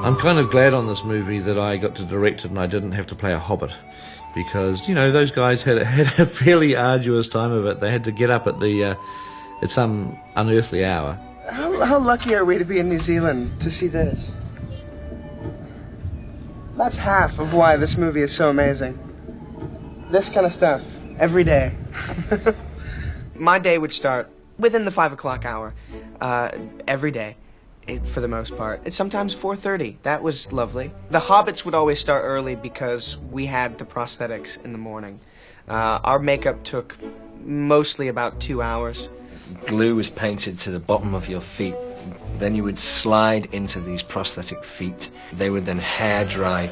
I'm kind of glad on this movie that I got to direct it and I didn't have to play a Hobbit, because, you know, those guys had a fairly arduous time of it. They had to get up at some unearthly hour. How lucky are we to be in New Zealand to see this? That's half of why this movie is so amazing. This kind of stuff, every day. My day would start within the 5 o'clock hour, every day, for the most part. It's sometimes 4:30. That was lovely. The Hobbits would always start early because we had the prosthetics in the morning. Our makeup took mostly about 2 hours. Glue was painted to the bottom of your feet. Then you would slide into these prosthetic feet. They would then hair dry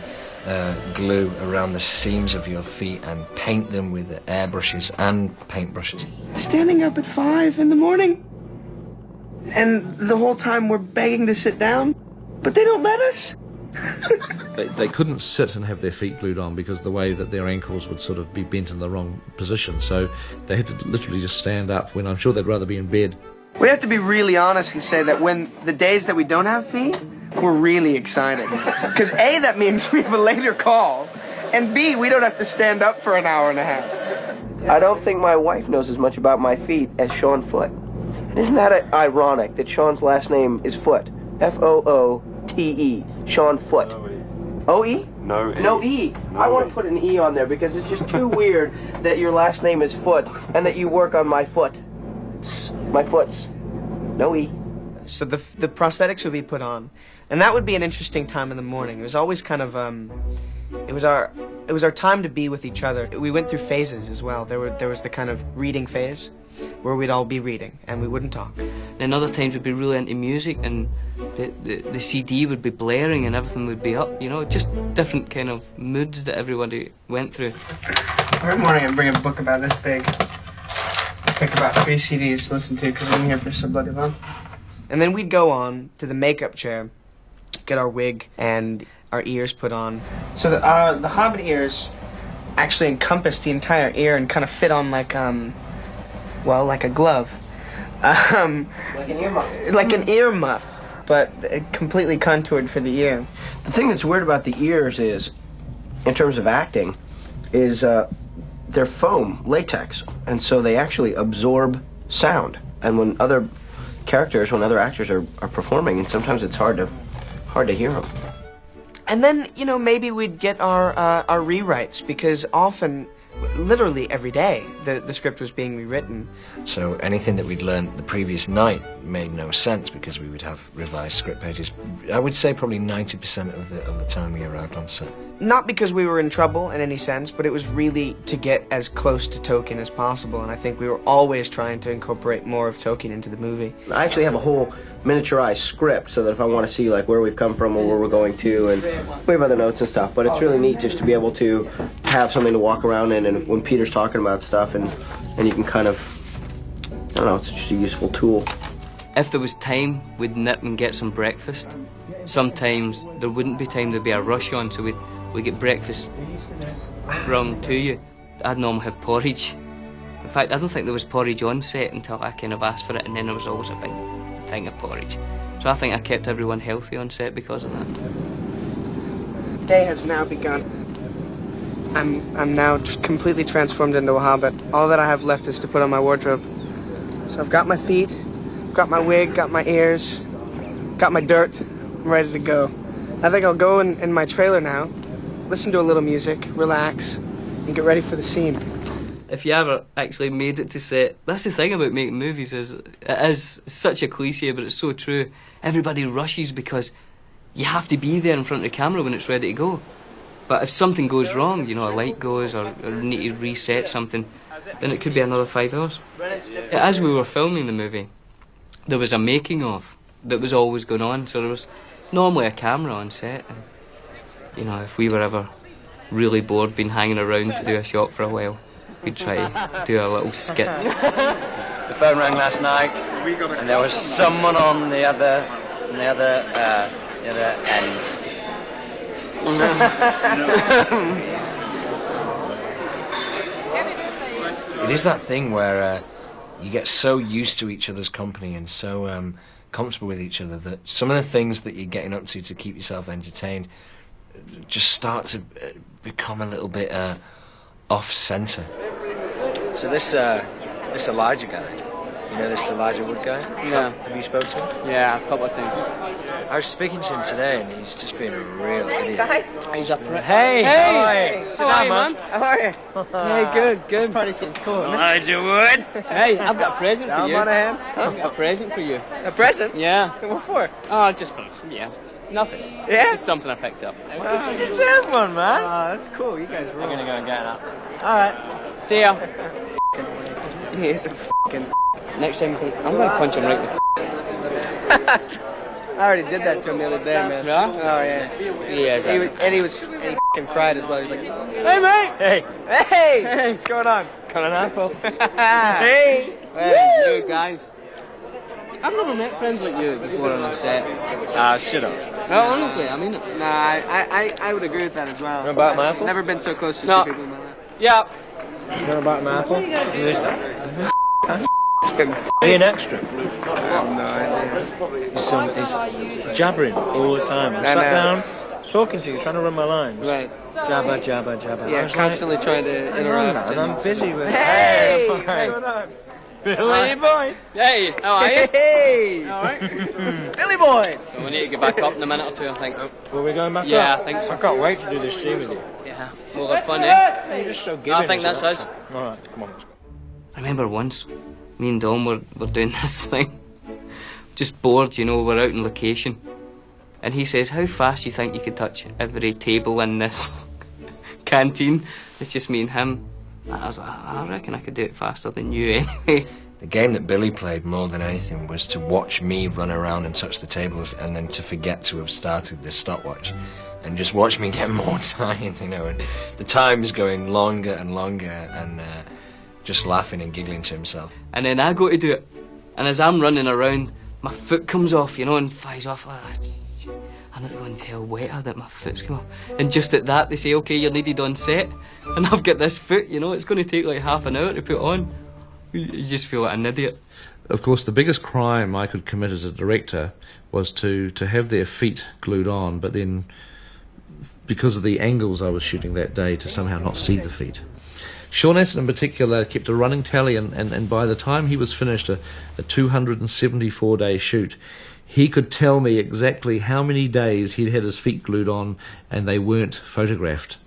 glue around the seams of your feet and paint them with airbrushes and paintbrushes. Standing up at 5 in the morning, and the whole time we're begging to sit down, but they don't let us. They couldn't sit and have their feet glued on because the way that their ankles would sort of be bent in the wrong position, so they had to literally just stand up when I'm sure they'd rather be in bed. We have to be really honest and say that when the days that we don't have feet, we're really excited. Because A, that means we have a later call, and B, we don't have to stand up for an hour and a half. I don't think my wife knows as much about my feet as Sean Foote. And isn't that ironic that Sean's last name is Foote? F-O-O-T-E. Sean Foote. O-E? No E. No E. I want to put an E on there because it's just too weird that your last name is Foote and that you work on my foot. My foots. No E. So the prosthetics would be put on, and that would be an interesting time in the morning. It was always kind of it was our time to be with each other. We went through phases as well. There was the kind of reading phase where we'd all be reading and we wouldn't talk. And other times we'd be really into music, and the CD would be blaring and everything would be up, you know, just different kind of moods that everybody went through. Every morning I'd bring a book about this big. Pick about 3 CDs to listen to because I'm here for so bloody long. And then we'd go on to the makeup chair, get our wig and our ears put on. So the Hobbit ears actually encompass the entire ear and kind of fit on like like a glove. Like an earmuff. Like an ear muff, but completely contoured for the ear. The thing that's weird about the ears is, in terms of acting, is they're foam, latex, and so they actually absorb sound. And when other actors are performing, and sometimes it's hard to hear them. And then, you know, maybe we'd get our rewrites, because often, literally every day, the script was being rewritten. So anything that we'd learned the previous night made no sense because we would have revised script pages. I would say probably 90% of the time we arrived on set. Not because we were in trouble in any sense, but it was really to get as close to Tolkien as possible, and I think we were always trying to incorporate more of Tolkien into the movie. I actually have a whole miniaturized script so that if I want to see like where we've come from or where we're going to, and we have other notes and stuff, but it's really neat just to be able to have something to walk around in, and when Peter's talking about stuff, and you can kind of, I don't know, it's just a useful tool. If there was time, we'd nip and get some breakfast. Sometimes there wouldn't be time, there'd be a rush on, so we'd get breakfast brought to you. I'd normally have porridge. In fact, I don't think there was porridge on set until I kind of asked for it, and then there was always a big thing of porridge. So I think I kept everyone healthy on set because of that. The day has now begun. I'm now completely transformed into a hobbit. All that I have left is to put on my wardrobe. So I've got my feet, got my wig, got my ears, got my dirt. I'm ready to go. I think I'll go in my trailer now, listen to a little music, relax, and get ready for the scene. If you ever actually made it to set, that's the thing about making movies, is it is such a cliche, but it's so true. Everybody rushes because you have to be there in front of the camera when it's ready to go. But if something goes wrong, you know, a light goes or need to reset something, then it could be another 5 hours. As we were filming the movie, there was a making of that was always going on, so there was normally a camera on set, and you know, if we were ever really bored being hanging around to do a shot for a while, we'd try to do a little skit. The phone rang last night, and there was someone on the other end. It is that thing where you get so used to each other's company and so comfortable with each other that some of the things that you're getting up to keep yourself entertained just start to become a little bit off-centre. So this Elijah guy, you know this Elijah Wood guy? Yeah. Have you spoken to him? Yeah, a couple of things. I was speaking to him today, and he's just been a real idiot. He's a prick. Hey! Hey! Sit down, man. How are you? Hey, good, good. Party seems cool. Isn't it? Elijah Wood! Hey, I've got a present for Down, you. Monahan. I've got a present for you. A present? Yeah. What for? Oh, just yeah. Nothing. Yeah? Just something I picked up. You deserve one, man. That's cool. You guys rule. I'm gonna go and get that. All right. See ya. He is a fucking. Next time, I'm gonna punch him right in the I already did that to him the other day, man. Yeah? Oh yeah. He He fucking cried as well. He was like, Hey, mate. Hey! "Hey, what's going on?" Got an apple? Hey. Hey, you guys. I've never met friends like you before on a set. Shut up. No, honestly, I mean it. Nah, I would agree with that as well. You about my apple? Never been so close to No. two people in my life. Yeah. You know about my apple? Who is that? Be an extra. He's jabbering all the time. I sat down, talking to you, trying to run my lines. Right. Jabba, jabba, jabba. Yeah, constantly trying to interrupt. And I'm busy with Hey, Hey, what's going on? Billy boy. Hey, how are you? Hey, All right. Billy boy. So we need to get back up in a minute or two, I think. Were we going back Yeah, up? I think so. I can't wait to do this scene with you. Yeah. We'll have fun, eh? You're just so giving. I think that's us. Alright, come on, let's go. I remember once, me and Dom were doing this thing. Just bored, you know, we're out in location. And he says, how fast do you think you could touch every table in this canteen? It's just me and him. I was like, I reckon I could do it faster than you anyway. The game that Billy played more than anything was to watch me run around and touch the tables and then to forget to have started the stopwatch and just watch me get more tired, you know, and the time's going longer and longer and just laughing and giggling to himself. And then I go to do it. And as I'm running around, my foot comes off, you know, and flies off. I'm not going hell wet that my foot's come off. And just at that, they say, okay, you're needed on set. And I've got this foot, you know, it's going to take like half an hour to put on. You just feel like an idiot. Of course, the biggest crime I could commit as a director was to have their feet glued on, but then, because of the angles I was shooting that day, to somehow not see the feet. Sean Astin in particular kept a running tally, and by the time he was finished a 274-day shoot, he could tell me exactly how many days he'd had his feet glued on and they weren't photographed.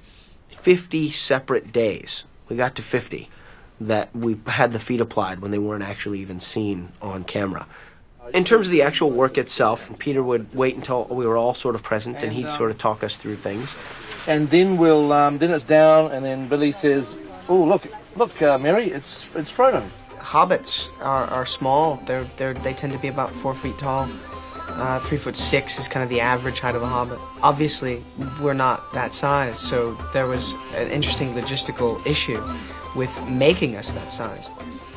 50 separate days. We got to 50 that we had the feet applied when they weren't actually even seen on camera. In terms of the actual work itself, Peter would wait until we were all sort of present and he'd sort of talk us through things. And then then it's down, and then Billy says, "Oh, look, Mary, it's Frodo." Hobbits are small. They tend to be about 4 feet tall. 3'6" is kind of the average height of a hobbit. Obviously, we're not that size, so there was an interesting logistical issue with making us that size.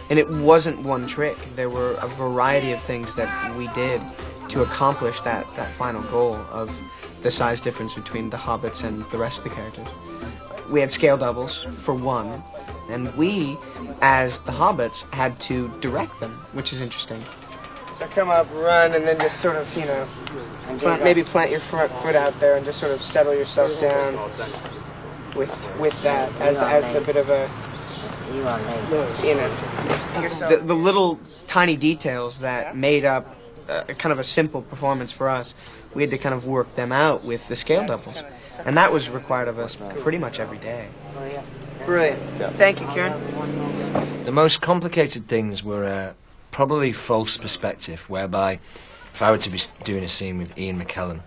And it wasn't one trick. There were a variety of things that we did to accomplish that final goal of the size difference between the hobbits and the rest of the characters. We had scale doubles, for one, and we, as the hobbits, had to direct them, which is interesting. So come up, run, and then just sort of, you know, maybe plant your front foot out there and just sort of settle yourself down with that as a bit of a, you know, the little tiny details that made up kind of a simple performance for us. We had to kind of work them out with the scale doubles. And that was required of us pretty much every day. Brilliant. Thank you, Kieran. The most complicated things were probably false perspective, whereby if I were to be doing a scene with Ian McKellen,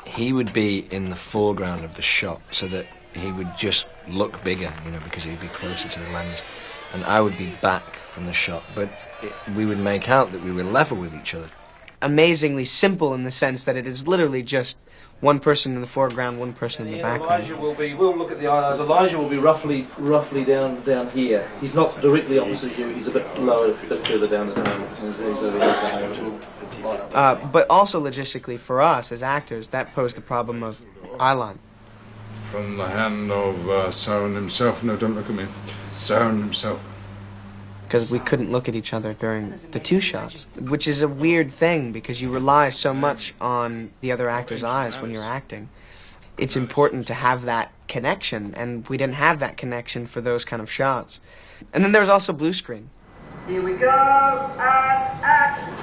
he would be in the foreground of the shot so that he would just look bigger, you know, because he'd be closer to the lens, and I would be back from the shot, but we would make out that we were level with each other. Amazingly simple in the sense that it is literally just one person in the foreground, one person in the background. We'll look at the eyes. Elijah will be roughly down here. He's not directly opposite you. He's a bit lower, a bit further down the tunnel. He's over here. But also logistically for us as actors, that posed the problem of eyeline. From the hand of Sauron himself. No, don't look at me. Sauron himself. because we couldn't look at each other during the 2 shots, which is a weird thing because you rely so much on the other actor's eyes when you're acting. It's important to have that connection, and we didn't have that connection for those kind of shots. And then there was also blue screen. Here we go, and action!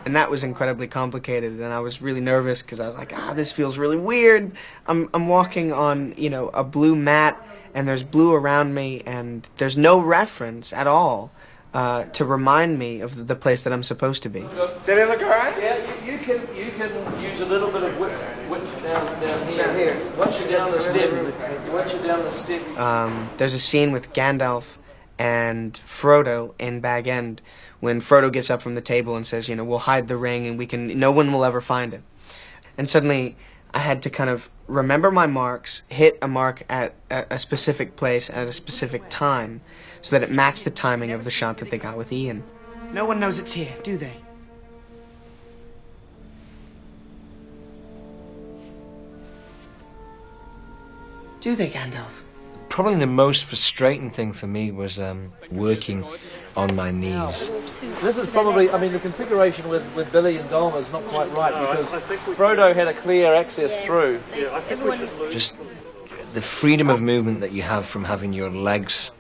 And that was incredibly complicated, and I was really nervous because I was like, this feels really weird. I'm walking on, a blue mat, and there's blue around me, and there's no reference at all to remind me of the place that I'm supposed to be. Did it look alright? Yeah, you can use a little bit of width down here. Down here. Once you're down the step. There's a scene with Gandalf and Frodo in Bag End when Frodo gets up from the table and says, we'll hide the ring and no one will ever find it. And suddenly I had to kind of remember my marks, hit a mark at a specific place at a specific time so that it matched the timing of the shot that they got with Ian. No one knows it's here, do they? Do they, Gandalf? Probably the most frustrating thing for me was working on my knees. This is probably, the configuration with Billy and Dom is not quite right because Frodo had a clear access through. Just the freedom of movement that you have from having your legs,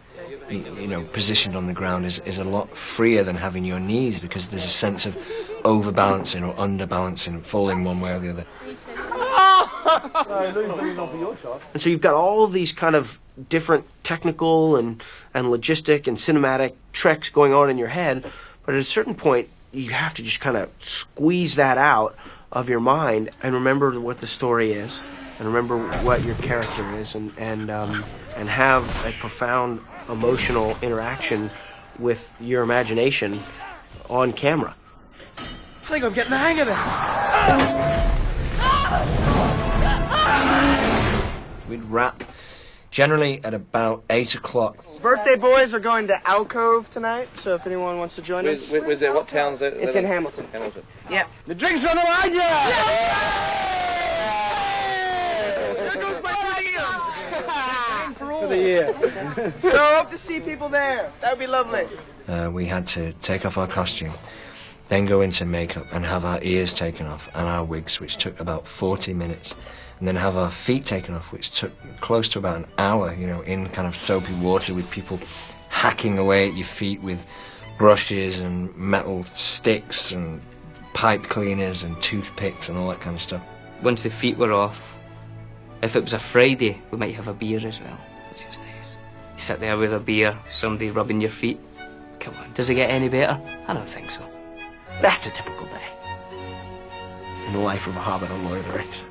positioned on the ground is a lot freer than having your knees, because there's a sense of overbalancing or underbalancing, falling one way or the other. And so you've got all of these kind of different technical and logistic and cinematic tricks going on in your head, but at a certain point you have to just kind of squeeze that out of your mind and remember what the story is and remember what your character is and have a profound emotional interaction with your imagination on camera. I think I'm getting the hang of this. We'd wrap generally at about 8 o'clock. Birthday boys are going to Alcove tonight, so if anyone wants to join us. Where's that? What town's that? It's in Hamilton. Hamilton. Yeah. The drinks on the line, yeah! There goes my For the year. So I hope to see people there. That would be lovely. We had to take off our costume, then go into makeup and have our ears taken off and our wigs, which took about 40 minutes. And then have our feet taken off, which took close to about an hour, in kind of soapy water with people hacking away at your feet with brushes and metal sticks and pipe cleaners and toothpicks and all that kind of stuff. Once the feet were off, if it was a Friday, we might have a beer as well, which is nice. You sit there with a beer, somebody rubbing your feet. Come on, does it get any better? I don't think so. That's a typical day in the life of a Hobbit on Lord of the Rings.